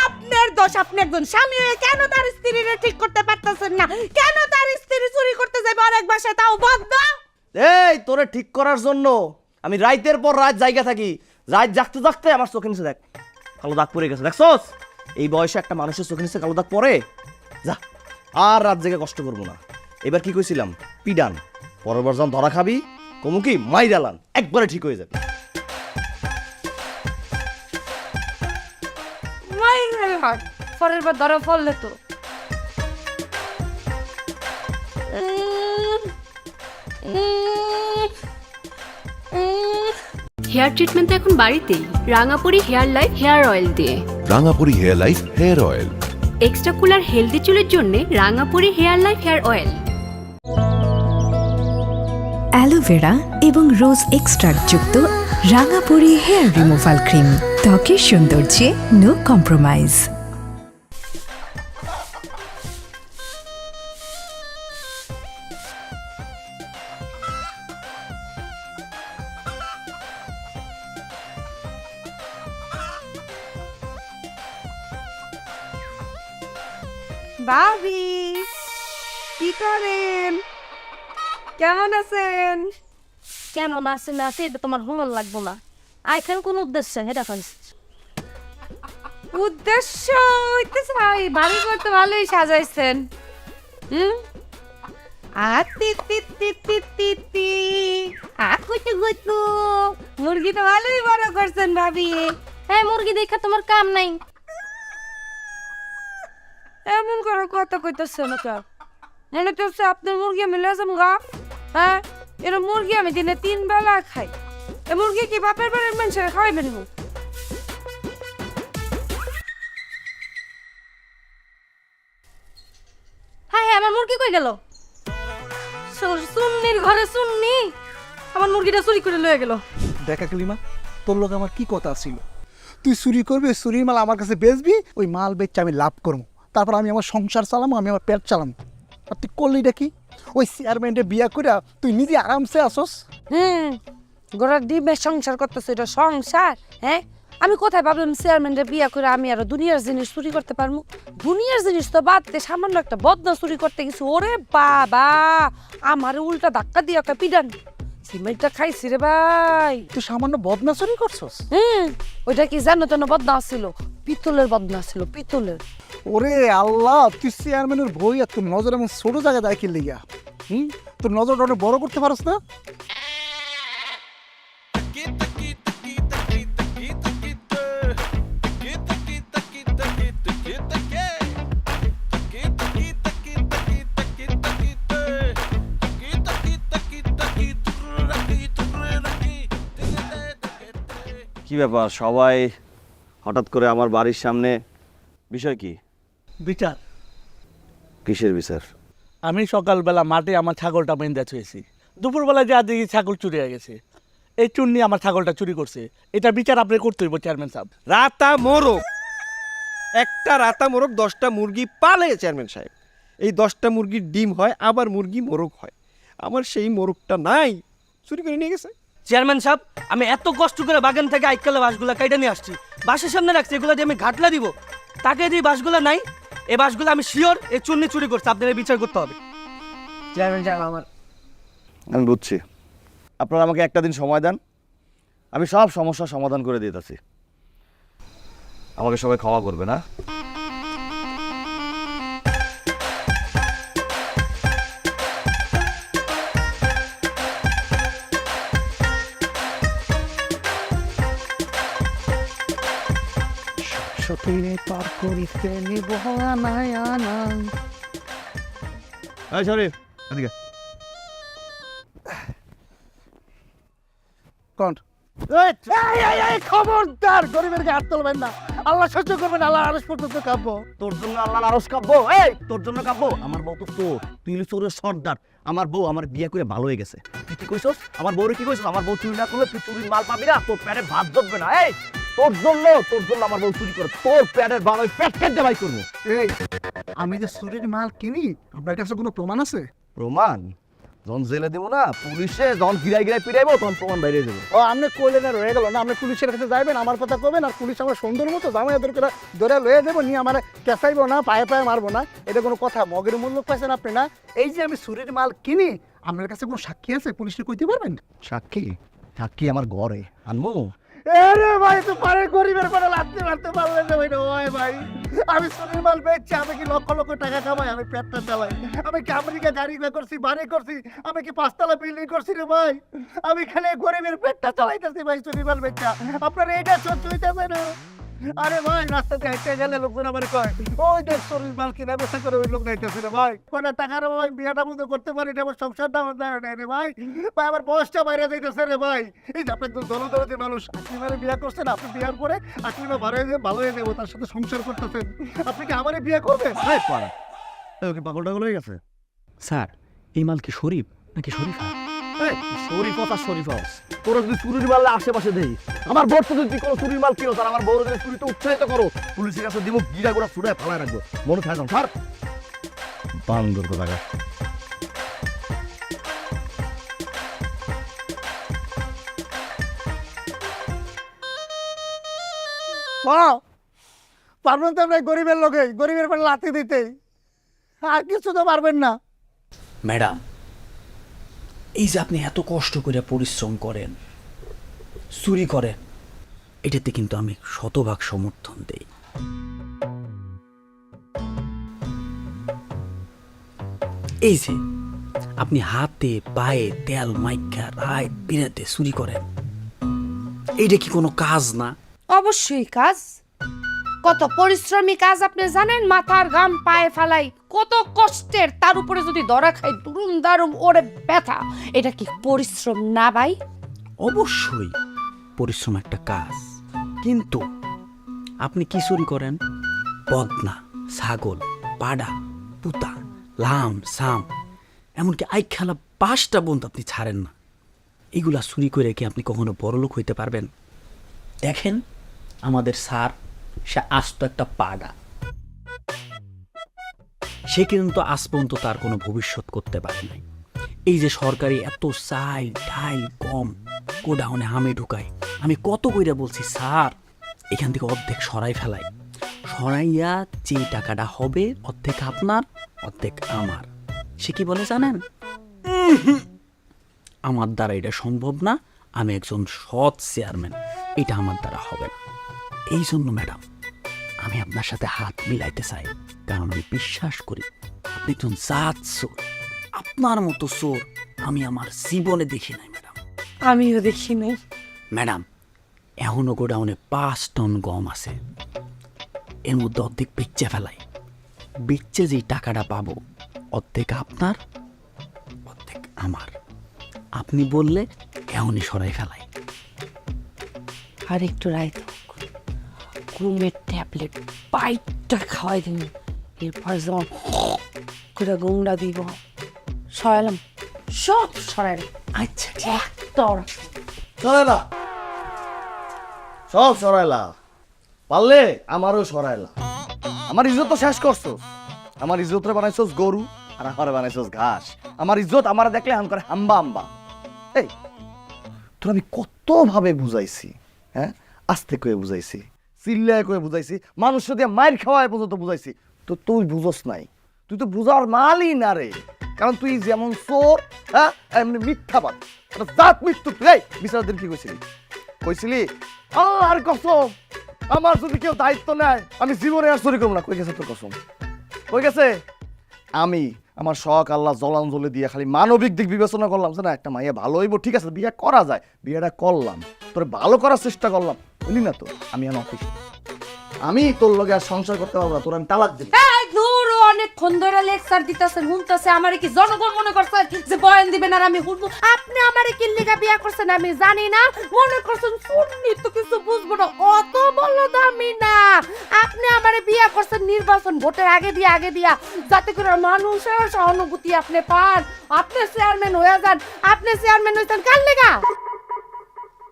আপনার দোষ। আপনি একজন স্বামী হয়ে কেন তার স্ত্রীরে ঠিক করতে পারতেছেন না? কেন তার স্ত্রী চুরি করতে যাবে আরেক বাসায়, তাও বদনা? এই তোরে ঠিক করার জন্য আমি রাতের পর রাত জায়গা থাকি। রাত জাগতে জাগতে আমার চোখে নিচে দেখ কালো দাগ পড়ে গেছে, দেখছস? এই বয়সে একটা মানুষের চোখে নিচে কালো দাগ পড়ে? যা, আর রাত জেগে কষ্ট করবো না। এবার কি কইছিলাম, পিডান। পরেরবার যখন ধরা খাবি কমু কি মাইরালান, একবারে ঠিক হয়ে যাবে। পরের বার ধরা ফললে তো হেয়ার ট্রিটমেন্ট এখন বাড়িতেই, Rangapuri hair life hair oil দিয়ে। Rangapuri hair life hair oil, extra cooler healthy চুলের জন্য Rangapuri hair life hair oil. Aloe vera এবং রোজ এক্সট্রাক্ট যুক্ত রাঙাপুরি হেয়ার রিমুভাল ক্রিম, ত্বকের সৌন্দর্যে নো কম্প্রোমাইজ। ভাবি কি করেন? কেমন আছেন? কেমন আছেন না আছে এটা তোমার হুমন লাগবো না। আইখান কোন উদ্দেশ্য এটা খান উদ্দেশ্য হইতেছে বাড়ি করতে ভালোই সাজাইছেন। মুরগি তো ভালোই বড় করছেন ভাবি। হ্যাঁ মুরগি দেখা তোমার কাম নাই। এমন করে কথা কইতেছে না তো মনে করছে আপনার মুরগি আমি লেজাম গা। হ্যাঁ এর মুরগি আমি দিনে 3 বেলা খাই। এ মুরগি কি বাপের বাড়ির মানুষের খাওয়াইবেন? হ্যাঁ হ্যাঁ আমার মুরগি কই গেল? সুন্নির ঘরে সুন্নি আমার মুরগিটা চুরি করে লয়ে গেল। দেখা কালিমা, তোর লোক আমার কি কথা ছিল? তুই চুরি করবি, চুরির মাল আমার কাছে বেচবি, ওই মাল বেচে আমি লাভ করবো, তারপর আমি আমার সংসার চালামো, আমি আমার পেট চালামো। আর তুই করলিটা কি? ওই চেয়ারম্যানটা বিয়া করে তুই নিজে আরামসে আসস। গোড়ার ডিমের সংসার করতেছে, এটা সংসার? হ্যাঁ আমি কোথায় ভাবলাম চেয়ারম্যানটা বিয়া করে আমি আরো দুনিয়ার জিনিস চুরি করতে পারবো। দুনিয়ার জিনিস তো বাদ দে, সামান্য একটা বদনা চুরি করতে গেছি। ওরে বাবা, আমার উল্টা ধাক্কা দিয়ে একটা পিডান সিমেন্টটা খাইছি রে ভাই। তুই সামান্য বদনা চুরি করছস? ওইটা কি জানো তো? বদনা ছিল, পিতলের বদনা ছিল, পিতলের। ওরে আল্লাহ, তুই চেয়ারম্যানের বই আর তোর নজর এমন ছোট জায়গায় দেয় কি লিগা? তোর নজরটা অনেক বড় করতে পারস না? কি ব্যাপার, সবাই হঠাৎ করে আমার বাড়ির সামনে? বিষয় কি? বিচার। কিসের বিচার? আমি সকালবেলা মাঠে আমার ছাগলটা বেঁধে থুয়েছি, দুপুরবেলা যা দেখি ছাগল চুরি হয়ে গেছে। এই চুন্নি আমার ছাগলটা চুরি করছে, এটা বিচার আপনি করতে হইব চেয়ারম্যান সাহেব। রাতা মোরগ, একটা রাতা মোরগ 10টা মুরগি পালে চেয়ারম্যান সাহেব। এই 10টা মুরগির ডিম হয়, আবার মুরগি মোরগ হয়। আমার সেই মোরগটা নাই, চুরি করে নিয়ে গেছে। চেয়ারম্যান সাহেব, আমি এত কষ্ট করে বাগান থেকে আইকালে বাঁশগুলা কাইটা নিয়ে আসছি, বাসের সামনে রাখছি, এগুলো দিয়ে আমি ঘাটলা দিব। তাকে দিয়ে বাঁশগুলা নাই, এই বাঁশগুলো আমি শিওর এই চুন্নি চুরি করছে। আপনাদের বিচার করতে হবে। চেয়ারম্যান সাহেব আমার, আমি বুঝছি, আপনারা আমাকে একটা দিন সময় দেন, আমি সব সমস্যার সমাধান করে দিতেছি। আমাকে সবাই ক্ষমা করবে না? পার করিতে নিব খবরদার, গরিবের হাত তুলবেন না। আল্লাহ সহ্য করবেন, আল্লাহ আরশ পর্যন্ত কাঁপব। তোর জন্য আল্লাহ আরশ কাঁপবো? এই তোর জন্য কাঁপবো? আমার বউ তো তোর, তুই হলি চোরের সর্দার। আমার বউ আমার বিয়ে করে ভালো হয়ে গেছে। তুই কি কইছস? আমার বউরে কি কইছস? আমার বউ চুরি না করলে তুই চুরির মাল পাবি না, তোর পেটে ভাত জমবে না। এই তোর জন্য আমার বউ চুরি করে, তোর পেটের ভালো পেট কেটে বাই করবো। এই আমি যে চুরির মাল কিনি, আপনার কাছে কোনো প্রমাণ আছে? প্রমাণ? যখন জেলে দেবো না, পুলিশে যখন গিরাই গিরাই পিটাইবো, তখন প্রমাণ বাইরে দেবো। ও আপনি কইলেন আর রয়ে গেল না? আপনি পুলিশের কাছে যাইবেন, আমার কথা কবেন, আর পুলিশ আমার সুন্দর মতো জামাইয়াদের করে ধরে লয়ে দেবো, নিয়ে আমার কেঁচাইবো না, পায়ে পায়ে মারবো না। এটা কোনো কথা? মগের মূল্য পাইছেন আপনি না? এই যে আমি চুরির মাল কিনি, আপনার কাছে কোনো সাক্ষী আছে? পুলিশে কইতে পারবেন? সাক্ষী? সাক্ষী আমার ঘরে আনবো? আরে ভাই, তো পারে গরিবের পারে লাথি মারতে পারলেন না ভাই। ওই ভাই, আমি চুরির মাল বেচছি, আমি কি লক্ষ লক্ষ টাকা কামাই, আমি পেটটা চালাই, আমি কি আমেরিকা গাড়ি করছি, বাড়ি করছি, আমি কি 5 তলা বিল্ডিং করছি রে ভাই? আমি খালি গরিবের পেটটা চালাইতেছি ভাই চুরির মাল বেচা। আপনার এইটা সহ্য হইতেছে না? আরে ভাই, রাস্তাতে হাঁটতে গেলে লোকজন আমার কয়, ওই দেখ চুরির মাল কিনা বেচা করে ওই লোক যাইতেছে রে ভাই। কোনো টাকার ভাই বিয়াটা মতো করতে পারি না, আমার সংসারটা আমার দেয় না রে ভাই। ভাই আমার বয়সটা বাইরে যাইতেছে রে ভাই। এই যে আপনি একদম দলদলতি মানুষ, আকলিমারে বিয়া করছেন, আপনি বিয়ার পরে আকলিমা ভালো হয়ে যাবো, তার সাথে সংসার করতেছেন, আপনি কি আমারে বিয়ে করবেন? ওকে পাগল টাগল হয়ে গেছে। স্যার, এই মাল কি শরীফ নাকি শরীফা? শরীফ আর শরীফ হাউস, তোরা যদি চুরির মাল আশেপাশে দেই, আমার বর তো যদি কোনো চুরির মাল কিনো, তার আমার বড় যদি চুরিতে উৎসাহিত করো, পুলিশের কাছে দিব, গিরা গোড়া ছুড়ে ফালায় রাখবো। মনে থাকে না স্যার? বান্দর কথা। পারবেন তো আমরা গরিবের লোকে, গরিবের পরে লাথি দিতেই। আর কিছু তো পারবেন না। ম্যাডাম, এই যে আপনি এত কষ্ট করে পরিশ্রম করেন, চুরি করেন, এটাতে কিন্তু আমি শতভাগ সমর্থন দেই। এই যে আপনি হাতে পায়ে তেল মাইকা রায় বিরাতে চুরি করেন, এইটা কি কোনো কাজ না? অবশ্যই কাজ। কত পরিশ্রমী কাজ আপনি জানেন? মাথার ঘাম পায়ে ফেলাই, কত কষ্টের, তার উপরে যদি ধরা খাই দুরুম দারুম ওরে ব্যথা, এটা কি পরিশ্রম না ভাই? অবশ্যই পরিশ্রম একটা কাজ, কিন্তু আপনি কি চুরি করেন? বদনা, ছাগল, পাডা, পুতা, লাম, সাম, এমনকি আই খেলা 5টা বন্ধু আপনি ছাড়েন না। এগুলা চুরি করে কি আপনি কখনো বড়লোক হইতে পারবেন? দেখেন আমাদের স্যার, সে আস্ত একটা পাডা, সে কিন্তু আজ পর্যন্ত তার কোনো ভবিষ্যৎ করতে পারে নাই। এই যে সরকারি এত চাই ডাই গম গোডাউনে হামে ঢুকাই, আমি কত কইরা বলছি স্যার এখান থেকে অর্ধেক সরাই ফেলাই, সরাইয়া যে টাকাটা হবে অর্ধেক আপনার অর্ধেক আমার। সে কি বলে জানেন? আমার দ্বারা এটা সম্ভব না, আমি একজন সৎ চেয়ারম্যান, এটা আমার দ্বারা হবে না। এই জন্য ম্যাডাম আমি আপনার সাথে হাত মিলাইতে চাই, কারণ আমি বিশ্বাস করি আপনি একজন জাত চোর। আপনার মতো চোর আমি আমার জীবনে দেখি নাই ম্যাডাম। আমিও দেখি নাই। ম্যাডাম এখনো গোডাউনে 5 টন গম আছে, এর মধ্যে অর্ধেক বেচে ফেলাই, বেচে যে টাকাটা পাবো অর্ধেক আপনার অর্ধেক আমার। আপনি বললে এখনই সরাই ফেলাই। আর একটু রাইত ঘুমের ট্যাবলেট বাইকটা খাওয়াই দিন, এরপর যখন করে গুমটা দিব সরালাম, সব সরাইলাম। আচ্ছা তোর সরাইলা, সব সরাইলা, পারলে আমারও সরাইলা। আমার ইজ্জত তো শেষ করছো। আমার ইজ্জতরে বানাইছোস গরু আর আমারে বানাইছোস ঘাস। আমার ইজ্জত আমার দেখলে হাম করে হাম্বা হাম্বা। এই তোর আমি কত ভাবে বুঝাইছি, হ্যাঁ, আস্তে করে বুঝাইছি, চিল্লায় করে বুঝাইছি, মানুষ দিয়ে মায়ের খাওয়ায় পর্যন্ত বুঝাইছি, তো তুই বুঝোস নাই। তুই তো বুঝার মালই না রে, কারণ তুই যেমন চোর, হ্যাঁ, এমনি মিথ্যাবাদ, একটা জাত মৃত্যু। এই বিচারদের কি কইছিলি? কইছিলি আল্লাহর কসম আমার যদি কেউ দায়িত্ব নেয় আমি জীবনে আর চুরি করবো না। কই গেছে তোর কসম? কই গেছে? আমি আমার শখ আল্লাহ জলাঞ্জলি দিয়ে খালি মানবিক দিক বিবেচনা করলাম যে না একটা মাইয়া ভালো হইব, ঠিক আছে বিয়ে করা যায়, বিয়েটা করলাম, তোর ভালো করার চেষ্টা করলাম, বুঝলি না? তো আমি আমার অফিস, আমি তোর লগে আর সংসার করতে পারবো না, তোর আমি তালাক দিই। অনেকক্ষণ ধরে লেকচার দিতেছেন, শুনতেছে। আমারে কি জনগণ মনে করছেন যে বয়ান দিবেন আর আমি শুনবো? আপনি আমারে কি লিগা বিয়া করছেন আমি জানি না, মনে করছেন শুননি তো কিছু বুঝবো না, অত বলো দামি না। আপনি আমারে বিয়া করছেন নির্বাচন ভোটের আগে দিয়া, যাতে করে মানুষের সহানুভূতি আপনি পান, আপনি চেয়ারম্যান হয়ে যান। আপনি চেয়ারম্যান হইছেন কার লেগা?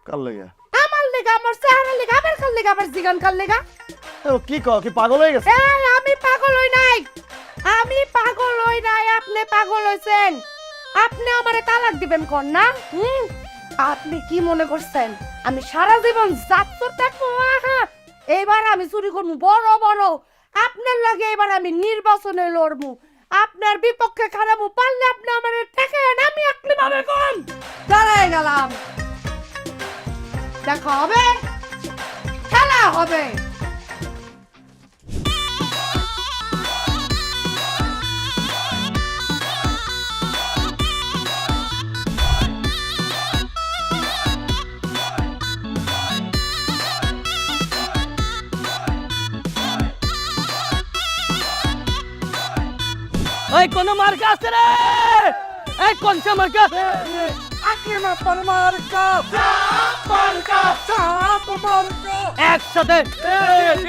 কার লেগা? আমার লেগা, আমার চেহারা লেগা, আবার কার লেগা, আবার জিগান কার লেগা? কি কও, কি পাগল হয়ে গেছে? এই আমি পাগল হই নাই, আমি পাগল হই নাই, আপনি পাগল হইছেন। আপনি আমারে তালাক দিবেন কোন না? আপনি কি মনে করছেন আমি সারা জীবন জাতচোর থাকবো? এইবার আমি চুরি করবো বড় বড়, আপনার লাগে এবার আমি নির্বাচনে লড়বো, আপনার বিপক্ষে খারাপও, পারলে আপনি আমারে ঠেকেন, আমি আকলি ভাবে কম দাঁড়ায় গেলাম। দেখা হবে, খেলা হবে। এই কোন মার্কা আছে রে? এই কোনটা মার্কা? আকলিমা পর মার্কা, চাপ মার্কা, চাপ মার্কা। একসাথে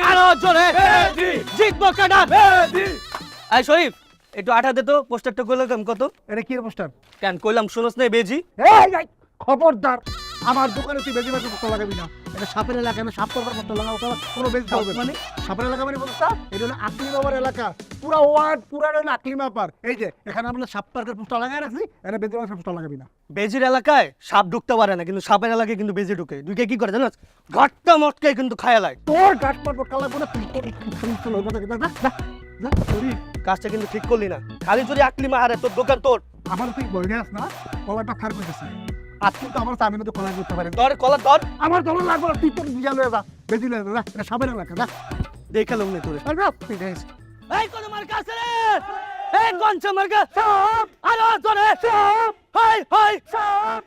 আরো জোরে জিতবো কাটা। এই শরীফ একটু আঠা দে তো, পোস্টারটা কইলাম কত? এটা কি পোস্টার? কেন কইলাম শুনোস না বেজি? এই খবরদার, আমার দোকানে তুই বেজি মাছের পোস্টার লাগাবি না। এটা সাপের এলাকা, আমি সাপ করবার পোস্টার লাগাবো, কোনো বেজি হবে মানে? সাপের এলাকা মানে বলছা, এটা হলো আকলিমাবার এলাকা, পুরা ওয়ার্ড পুরা হলো আকলিমা পার। এই যে এখানে আমরা সাপ পার্কের পোস্টার লাগাই রাখছি, এটা বেজি মাছের পোস্টার লাগাবি না। বেজির এলাকায় সাপ ঢুকতে পারে না, কিন্তু সাপের এলাকায় কিন্তু বেজি ঢুকে। দুইকে কি করে জানোস? ঘটটা মটকে কিন্তু খায়া লাগে। তোর গাট মারবো কালা বলে কাজটা কিন্তু ঠিক করলি না, খালি যদি আকলিমা হারে তোর দোকান তোর। আমার তুই বইরে আস না, কলাটা খার করতেছে। আর তুই তো আমার চাবির মধ্যে কলা করতে পারে। ধর কলা ধর। আমার দল লাগবে না, তুই তোর বিয়া লয়ে যা, বেজি লয়ে যা, এটা সাবের এলাকা যা। দেখে লোক নেই তোরে। আর রাখ, তুই দেখ। এই কোন মার্কা আছে রে? এই গঞ্চা মার্কা সব আলো ধরে সব হাই হাই সব।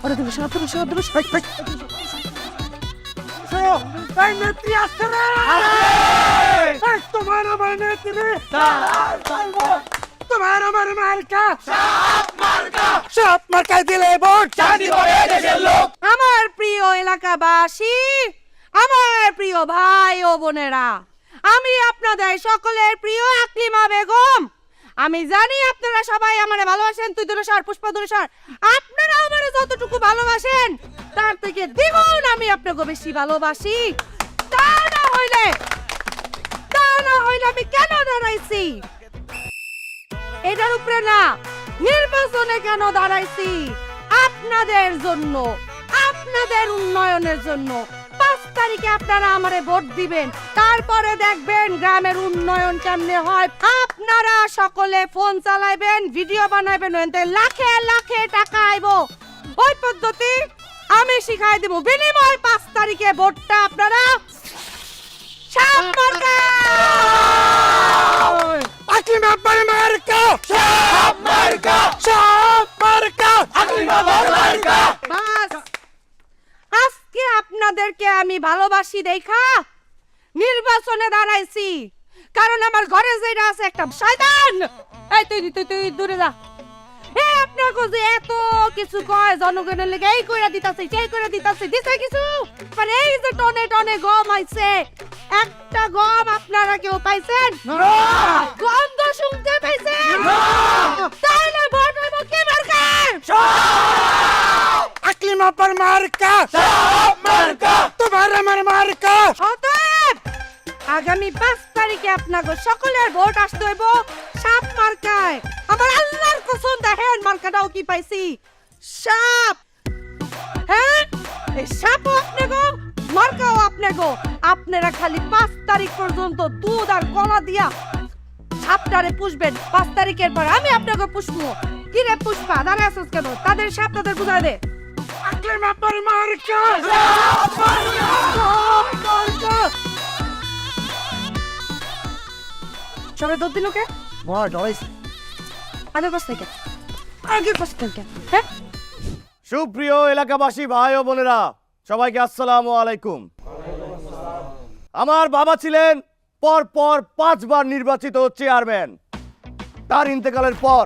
আরে তুমি সাথে সাথে এই নেত্রী আসছে রে, এই তোমার আমার নেত্রী, তোমার আমার মার্কা সাপ মার্কায় দিলে ভোট চাঁদি পড়ে দেশের লোক। আমার প্রিয় এলাকাবাসী, আমার প্রিয় ভাই ও বোনেরা, আমি আপনাদের সকলের প্রিয় আকলিমা বেগম। আমি জানি আপনারা সবাই আমারে ভালোবাসেন, তুই দুরসার পুষ্পা দুরসার, আপনারা আমারে যতটুকু ভালোবাসেন তার থেকে দ্বিগুণ আমি আপনাকে বেশি ভালোবাসি। তা না হইলে আমি কেন দাঁড়াইছি এটার উপরে না, নির্বাচনে কেন দাঁড়াইছি? আপনাদের জন্য, আপনাদের উন্নয়নের জন্য। 5 তারিখে আপনারা আমারে ভোট দিবেন, তারপরে দেখবেন গ্রামের উন্নয়ন কেমনে হয়। আপনারা সকলে ফোন চালাইবেন, ভিডিও বানাইবেন, ওইতে লাখে লাখে টাকা আইব। ওই পদ্ধতি আমি শিখাই দেব। বিনিময় 5 তারিখে ভোটটা আপনারা সাপ মার্কা আকলিমা মার্কা সাপ মার্কা সাপ মার্কা আকলিমা মার্কা। বাস, আজকে আপনাদেরকে আমি ভালোবাসি দেখা নির্বাচনে দাঁড়াইছি, কারণ আমার ঘরে যেটা আছে একটা শয়তান। এই তুই তুই তুই দূরে যা। এই আপনাকে যে এত কিছু কয় জনগণের লেগে, এই কইরা দিতাছে, সেই কইরা দিতাছে, দিছে কিছু? মানে এই যে টনে টনে গম আইছে, একটা গম আপনারা কেউ পাইছেন? গন্ধ শুনতে পাইছেন? তাহলে ভোট হইব কি মার্কা? আকলিমা মার্কা সাপ মার্কা তোমার আমার মার্কা। অতএব আগামী 5 তারিখে আপনাকে সকলের ভোট আসতে হইব সাপ মার্কায়। আমার আল্লাহর কসম, দেখেন মার্কাটাও কি পাইছি, সাপ। হ্যাঁ, এই সাপও আপনাকে, মার্কাও আপনাকে। আপনারা খালি 5 তারিখ পর্যন্ত দুধ আর কলা দিয়া সাপটারে পুষবেন। 5 তারিখের পর আমি আপনাকে পুষবো। কি রে পুষ্পা, দাঁড়ায় আছিস কেন? তাদের সাপ তাদের বুঝাই দে। আকলিমা মার্কা সাপ মার্কা। সবাই দুধ দিল কে? বড় ডরাইছে। আগে কষ্ট থেকে আগে কষ্ট থেকে। হ্যাঁ, সুপ্রিয় এলাকাবাসী ভাই ও বোনেরা, সবাইকে আসসালামু আলাইকুম। আমার বাবা ছিলেন পর 5 বার নির্বাচিত চেয়ারম্যান। তার ইন্তেকালের পর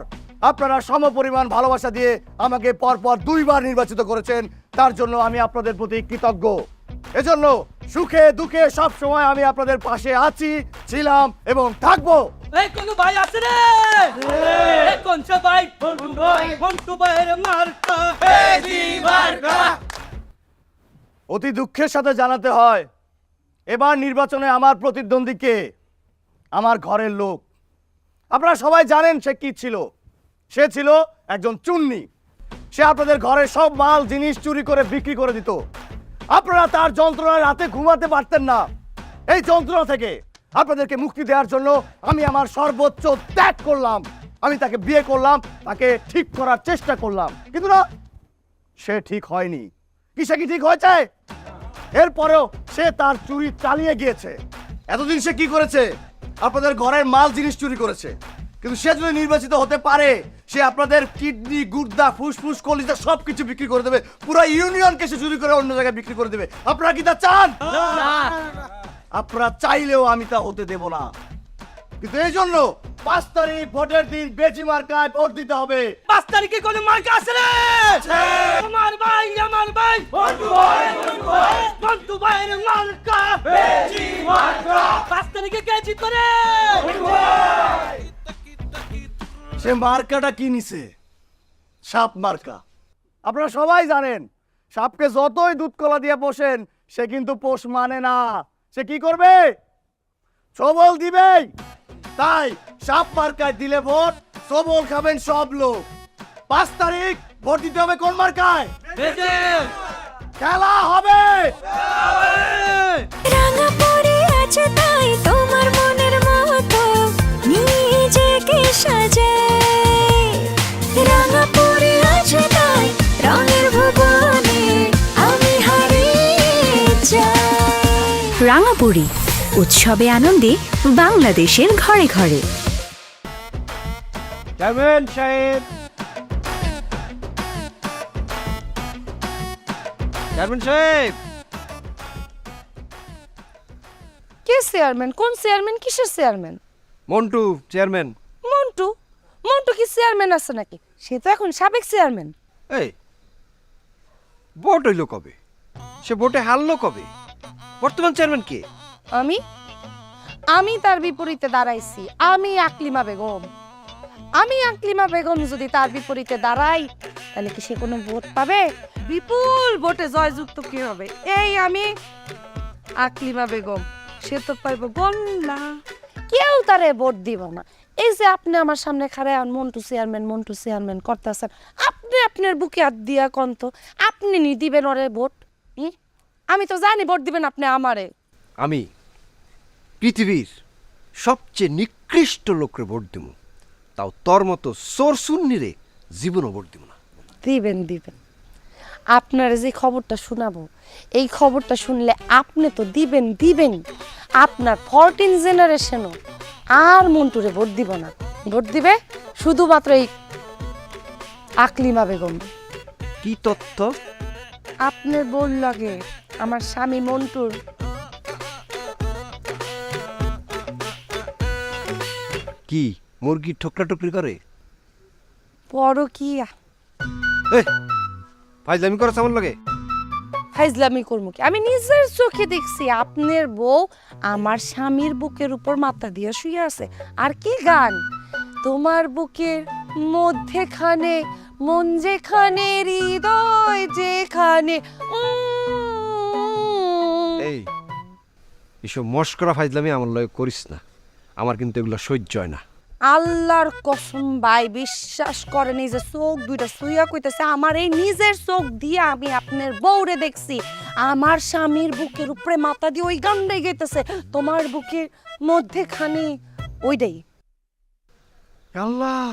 আপনারা সমপরিমাণ ভালোবাসা দিয়ে আমাকে পর 2 বার নির্বাচিত করেছেন, তার জন্য আমি আপনাদের প্রতি কৃতজ্ঞ। এজন্য সুখে দুঃখে সব সময় আমি আপনাদের পাশে আছি, ছিলাম এবং থাকবো। এই কোন ভাই আছে রে? এই কোনটা ভাই? ফন্টু ভাইয়ের মার্কা বেজি মার্কা। অতি দুঃখের সাথে জানাতে হয়, এবার নির্বাচনে আমার প্রতিদ্বন্দ্বী কে? আমার ঘরের লোক। আপনারা সবাই জানেন সে কি ছিল। সে ছিল একজন চুন্নি। সে আপনাদের ঘরের সব মাল জিনিস চুরি করে বিক্রি করে দিত। আপনারা তার যন্ত্রণায় রাতে ঘুমাতে পারতেন না। এই যন্ত্রণা থেকে আপনাদেরকে মুক্তি দেওয়ার জন্য আমি আমার সর্বোচ্চ ত্যাগ করলাম। আমি তাকে বিয়ে করলাম, তাকে ঠিক করার চেষ্টা করলাম, কিন্তু না, সে ঠিক হয়নি। কি সে কি ঠিক হয়েছে? এরপরেও সে তার চুরি চালিয়ে গিয়েছে। এতদিন সে কি করেছে? আপনাদের ঘরের মাল জিনিস চুরি করেছে। কিন্তু সে যদি নির্বাচিত হতে পারে, সে আপনাদের কিডনি, গুর্দা, ফুসফুস, কলিজা সবকিছু বিক্রি করে দেবে। পুরো ইউনিয়নকে সে চুরি করে অন্য জায়গায় বিক্রি করে দেবে। আপনারা কি তা চান? আপনারা চাইলেও আমি তা হতে দেব না। কিন্তু এই জন্য 5 তারিখ ভোটের দিন বেজি মার্কায় ভোট দিতে হবে। 5 তারিখে কোন মার্কা আছে রে? আমার ভাই মন্টু ভাইয়ের মার্কা বেজি মার্কা। 5 তারিখে কে জিতবে রে? সে মার্কাটা কি নিছে? সাপ মার্কা। আপনারা সবাই জানেন সাপকে যতই দুধ কলা দিয়ে পোষেন সে কিন্তু পোষ মানে না। সে কি করবে? সবল দিবে। তাই সাপ মার্কায় দিলে ভোট সবল খাবেন সব লোক। 5 তারিখ ভোট দিতে হবে কোন মার্কায়? খেলা হবে। রাঙা পড়ে আছে তাই তোমার মনের মতো নিজেকে সাজায়। রাঙা পড়ে আছে তাই রঙের ভুবনে আমি হারিয়ে যাই। রাঙাপুরি উৎসবে আনন্দে বাংলাদেশের ঘরে ঘরে। চেয়ারম্যান সাহেব, চেয়ারম্যান সাহেব। কে চেয়ারম্যান? কোন চেয়ারম্যান? কিসের চেয়ারম্যান? মন্টু চেয়ারম্যান। মন্টু? মন্টু কি চেয়ারম্যান আছে নাকি? সে তো এখন সাবেক চেয়ারম্যান। এই ভোট হইল কবে? সে ভোটে হারলো কবে? বর্তমান চেয়ারম্যান কে? আমি তার বিপরীতে দাঁড়াইছি। আমি আকলিমা বেগম। আমি আকলিমা বেগম যদি তার বিপরীতে দাঁড়াই তাহলে কি সে কোনো ভোট পাবে? বিপুল ভোটে জয়যুক্ত কি হবে? এই আমি আকলিমা বেগম, সে তো পাইব বন্যা। কেউ তারে ভোট দিব না। এই যে আপনি আমার সামনে খাড়ায় মন্টু চেয়ারম্যান করতেছেন, আপনি আপনার বুকে হাত দিয়া কন্ত আপনি নি দিবেন ওরে ভোট? আমি তো জানি ভোট দিবেন আপনি আমারে। আমি পৃথিবীর সবচেয়ে নিকৃষ্ট লোকরে ভোট দিব, তাও তোর মতো সোর সুন্নিরে জীবনও ভোট দিব না। দিবেন। আপনার যে খবরটা শোনাবো, এই খবরটা শুনলে আপনি তো দিবেন। আপনার 14 জেনারেশনও আর মন্টুরে ভোট দিব না। ভোট দিবে শুধুমাত্র এই আকলিমা বেগম। কি তথ্য? আপনার বল লাগে আমার স্বামী মন্টুর কি মুরগি ঠোকরা টুকরি করে? পরকিয়া। ফাইজলামি করছ আমার লগে? ফাইজলামি করবো কি? আমি নিজের চোখে দেখছি আপনার বউ আমার স্বামীর বুকের উপর মাথা দিয়ে শুয়ে আছে। আর কি গান? তোমার বুকের মধ্যেখানে মন যেখানে হৃদয় যেখানে। এই এসব মস্করা ফাইজলামি আমার লগে করিস না, আমার কিন্তু এগুলো সহ্য হয় না। আল্লাহর কসম ভাই, বিশ্বাস করেন এই যে চোখ দুইটা সুইয়া কইতেছে, আমার এই নিজের চোখ দিয়ে আমি আপনার বউরে দেখছি আমার স্বামীর বুকের উপরে মাথা দিয়ে ওই গানটাই গাইতেছে, তোমার বুকের মধ্যেখানে ওইটাই। আল্লাহ,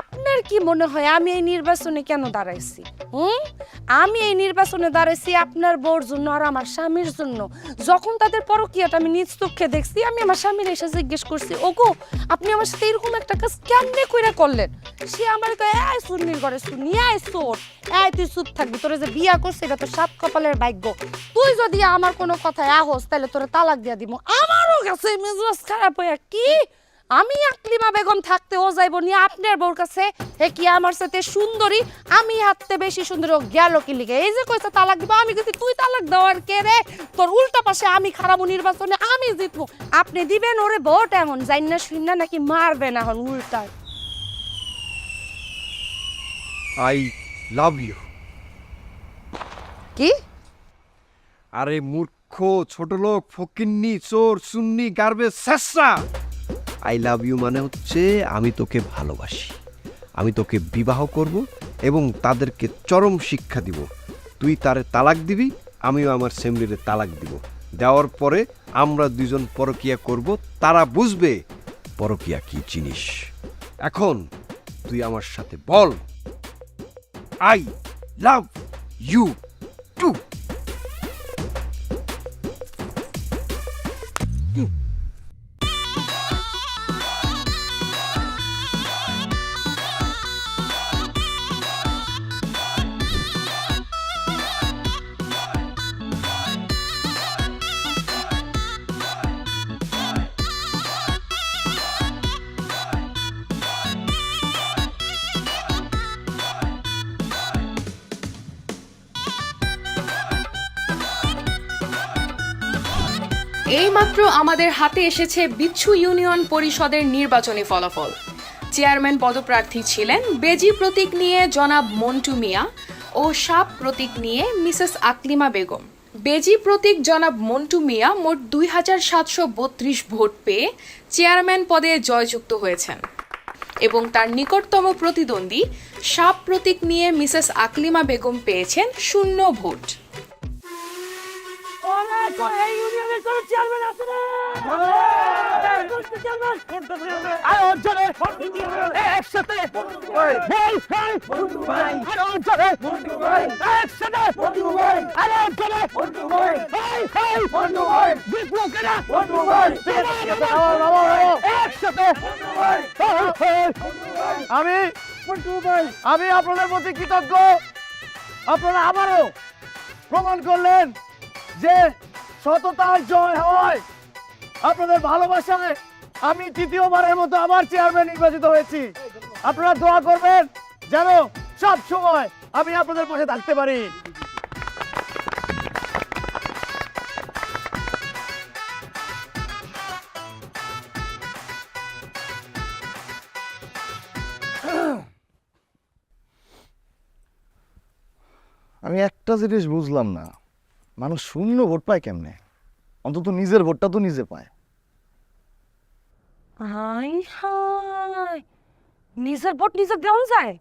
আপনার কি মনে হয় আমি এই নির্বাচনে কেন দাঁড়াইছি? আমি এই নির্বাচনে দাঁড়াইছি আপনার বউর জন্য আর আমার স্বামীর জন্য। যখন তাদের পরকীয়াটা আমি নিজ চোখে দেখছি, আমি আমার স্বামীর এসে জিজ্ঞেস করছি, ওগো আপনি আমার সাথে এরকম একটা কাজ কেমনে কইরা করলেন? সে আমার এই সুন্নির ঘরে শুনি, এই সোর, এই তুই চুপ থাকবি, তোরা যে বিয়া করছে এটা তো সাত কপালের ভাগ্য, তুই যদি আমার কোনো কথায় আহস তাহলে তোরা তালাক দিয়া দিব। আমারও কাছে মেজাজ খারাপ হয়ে কি আমি আকলিমা বেগম থাকতে ও যাইব নিয়ে আপনার বউর কাছে, হে কি আমার সাথে সুন্দরী, আমি হাতে বেশি সুন্দরী, ও গেল কি লিগে? এই যে কইছে তালাক দিব, আমি কইছি তুই তালাক দেওয়ার কে রে? তোর উল্টা পাশে আমি খারাপ নির্বাচনে আমি জিতবো, আপনি দিবেন ওরে ভোট? এমন যাই না শুন নাকি মারবেন এখন উল্টা? I love you. কি? আরে মূর্খ, ছোট লোক, ফকিন্নি, চোর, সুন্নি, গার্বেজ, শেষরা। আই লাভ ইউ মানে হচ্ছে আমি তোকে ভালোবাসি, আমি তোকে বিবাহ করব এবং তাদেরকে চরম শিক্ষা দিব। তুই তারে তালাক দিবি, আমিও আমার সেমরিরে তালাক দিব। দেওয়ার পরে আমরা দুজন পরকিয়া করব, তারা বুঝবে পরকিয়া কি জিনিস। এখন তুই আমার সাথে বল, আই লাভ ইউ টু। এইমাত্র আমাদের হাতে এসেছে বিচ্ছু ইউনিয়ন পরিষদের নির্বাচনী ফলাফল। চেয়ারম্যান পদপ্রার্থী ছিলেন বেজি প্রতীক নিয়ে জনাব মন্টু মিয়া ও সাপ প্রতীক নিয়ে মিসেস আকলিমা বেগম। বেজি প্রতীক জনাব মন্টু মিয়া মোট 2732 ভোট পেয়ে চেয়ারম্যান পদে জয়যুক্ত হয়েছেন এবং তার নিকটতম প্রতিদ্বন্দ্বী সাপ প্রতীক নিয়ে মিসেস আকলিমা বেগম পেয়েছেন 0 ভোট। আমি আপনাদের প্রতি কৃতজ্ঞ। আপনারা আবারও প্রমাণ করলেন যে সততার জয় হয়। আপনাদের ভালোবাসায় আমি তৃতীয়বারের মতো আবার চেয়ারম্যান নির্বাচিত হয়েছি। আপনারা দোয়া করবেন যেন সব সময় আমি আপনাদের পাশে থাকতে পারি। আমি একটা জিনিস বুঝলাম না, মানুষ 0 ভোট পায় কেমনে? অন্তত নিজের ভোটটা তো নিজে পায়। হাই হাই, নিজের ভোট নিজে দেওয়া যায়?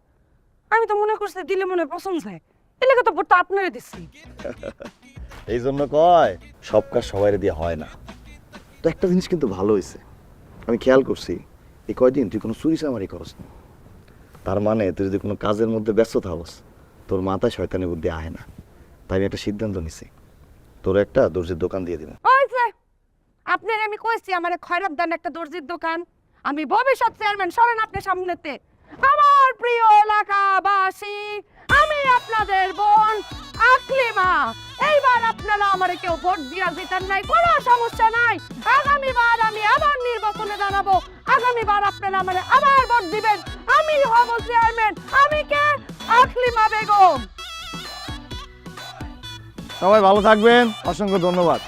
আমি তো মনে করছি দিলে মনে পছন্দ যায়, এলাকা তো ভোটটা আপনারে দিচ্ছি। এই জন্য কয় সব কাজ সবাইরে দিয়ে হয় না। তো একটা জিনিস কিন্তু ভালো হয়েছে, আমি খেয়াল করছি এই কয়দিন তুই কোনো চুরি চামারি করস না। তার মানে তুই যদি কোনো কাজের মধ্যে ব্যস্ত থাকস, তোর মাথায় শয়তানি বুদ্ধি আহে না। তাই আমি একটা সিদ্ধান্ত নিছি, তোর একটা দর্জির দোকান দিয়ে দিব। ওই যে আপনার আমি কইছি আমার খয়রাত দেন একটা দর্জির দোকান। আমি ভবিষ্যৎ চেয়ারম্যান, সরেন আপনার সামনেতে। আমার প্রিয় এলাকাবাসী, আমি আপনাদের বোন আকলিমা। এইবার আপনারা আমারে কেউ ভোট দিয়া দিতেন নাই, কোনো সমস্যা নাই। আগামীবার আমি আবার নির্বাচনে দাঁড়াবো। আগামীবার আপনারা আমারে আবার ভোট দিবেন। আমি হব চেয়ারম্যান। আমি কে? আকলিমা বেগম। সবাই ভালো থাকবেন, অসংখ্য ধন্যবাদ।